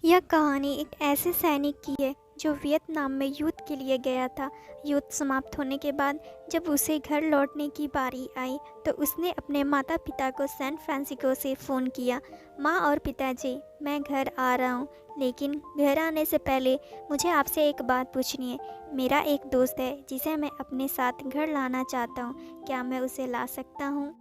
यह कहानी एक ऐसे सैनिक की है जो वियतनाम में युद्ध के लिए गया था। युद्ध समाप्त होने के बाद जब उसे घर लौटने की बारी आई तो उसने अपने माता पिता को सैन फ्रांसिस्को से फ़ोन किया। माँ और पिताजी, मैं घर आ रहा हूँ, लेकिन घर आने से पहले मुझे आपसे एक बात पूछनी है। मेरा एक दोस्त है जिसे मैं अपने साथ घर लाना चाहता हूँ, क्या मैं उसे ला सकता हूँ?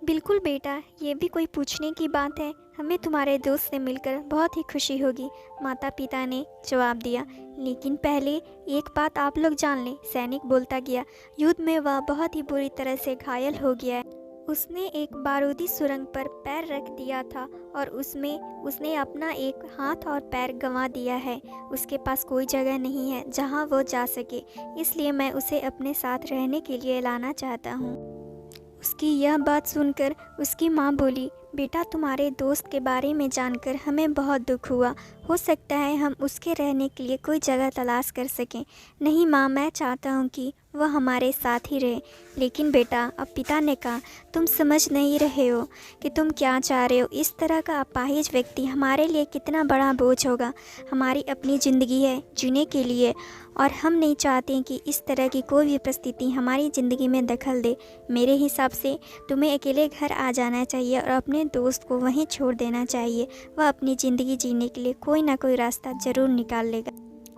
बिल्कुल बेटा, ये भी कोई पूछने की बात है। हमें तुम्हारे दोस्त से मिलकर बहुत ही खुशी होगी, माता पिता ने जवाब दिया। लेकिन पहले एक बात आप लोग जान लें, सैनिक बोलता गया। युद्ध में वह बहुत ही बुरी तरह से घायल हो गया है। उसने एक बारूदी सुरंग पर पैर रख दिया था और उसमें उसने अपना एक हाथ और पैर गंवा दिया है। उसके पास कोई जगह नहीं है जहां वो जा सके, इसलिए मैं उसे अपने साथ रहने के लिए लाना चाहता हूँ। उसकी यह बात सुनकर उसकी माँ बोली, बेटा, तुम्हारे दोस्त के बारे में जानकर हमें बहुत दुख हुआ। हो सकता है हम उसके रहने के लिए कोई जगह तलाश कर सकें। नहीं माँ, मैं चाहता हूँ कि वह हमारे साथ ही रहे। लेकिन बेटा, अब पिता ने कहा, तुम समझ नहीं रहे हो कि तुम क्या चाह रहे हो। इस तरह का अपाहिज व्यक्ति हमारे लिए कितना बड़ा बोझ होगा। हमारी अपनी ज़िंदगी है जीने के लिए, और हम नहीं चाहते कि इस तरह की कोई भी परिस्थिति हमारी ज़िंदगी में दखल दे। मेरे हिसाब से तुम्हें अकेले घर आ जाना चाहिए और अपने दोस्त को वहीं छोड़ देना चाहिए। वह अपनी ज़िंदगी जीने के लिए कोई ना कोई रास्ता ज़रूर निकाल लेगा।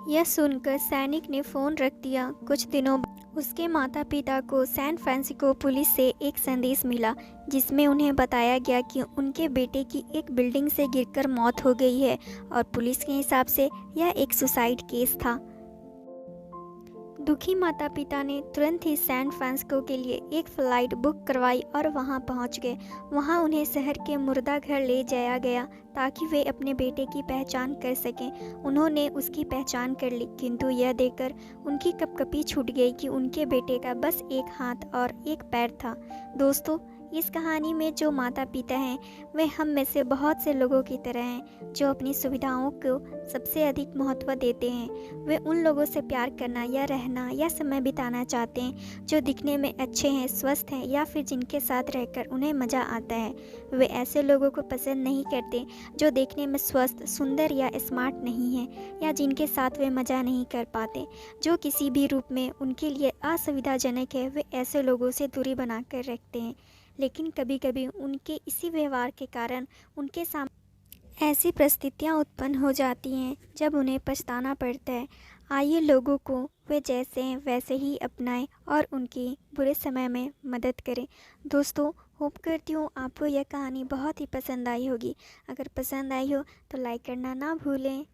यह सुनकर सैनिक ने फ़ोन रख दिया। कुछ दिनों बाद उसके माता पिता को सैन फ्रांसिस्को पुलिस से एक संदेश मिला, जिसमें उन्हें बताया गया कि उनके बेटे की एक बिल्डिंग से गिरकर मौत हो गई है और पुलिस के हिसाब से यह एक सुसाइड केस था। दुखी माता पिता ने तुरंत ही सैन फ्रांसिस्को के लिए एक फ़्लाइट बुक करवाई और वहां पहुंच गए। वहां उन्हें शहर के मुर्दा घर ले जाया गया ताकि वे अपने बेटे की पहचान कर सकें। उन्होंने उसकी पहचान कर ली, किंतु यह देखकर उनकी कपकपी छूट गई कि उनके बेटे का बस एक हाथ और एक पैर था। दोस्तों, इस कहानी में जो माता पिता हैं वे हम में से बहुत से लोगों की तरह हैं, जो अपनी सुविधाओं को सबसे अधिक महत्व देते हैं। वे उन लोगों से प्यार करना या रहना या समय बिताना चाहते हैं जो दिखने में अच्छे हैं, स्वस्थ हैं, या फिर जिनके साथ रहकर उन्हें मज़ा आता है। वे ऐसे लोगों को पसंद नहीं करते जो देखने में स्वस्थ, सुंदर या स्मार्ट नहीं हैं, या जिनके साथ वे मज़ा नहीं कर पाते, जो किसी भी रूप में उनके लिए असुविधाजनक है। वे ऐसे लोगों से दूरी बनाकर रखते हैं। लेकिन कभी कभी उनके इसी व्यवहार के कारण उनके सामने ऐसी परिस्थितियाँ उत्पन्न हो जाती हैं जब उन्हें पछताना पड़ता है। आइए लोगों को वे जैसे हैं वैसे ही अपनाएं और उनकी बुरे समय में मदद करें। दोस्तों, होप करती हूँ आपको यह कहानी बहुत ही पसंद आई होगी। अगर पसंद आई हो तो लाइक करना ना भूलें।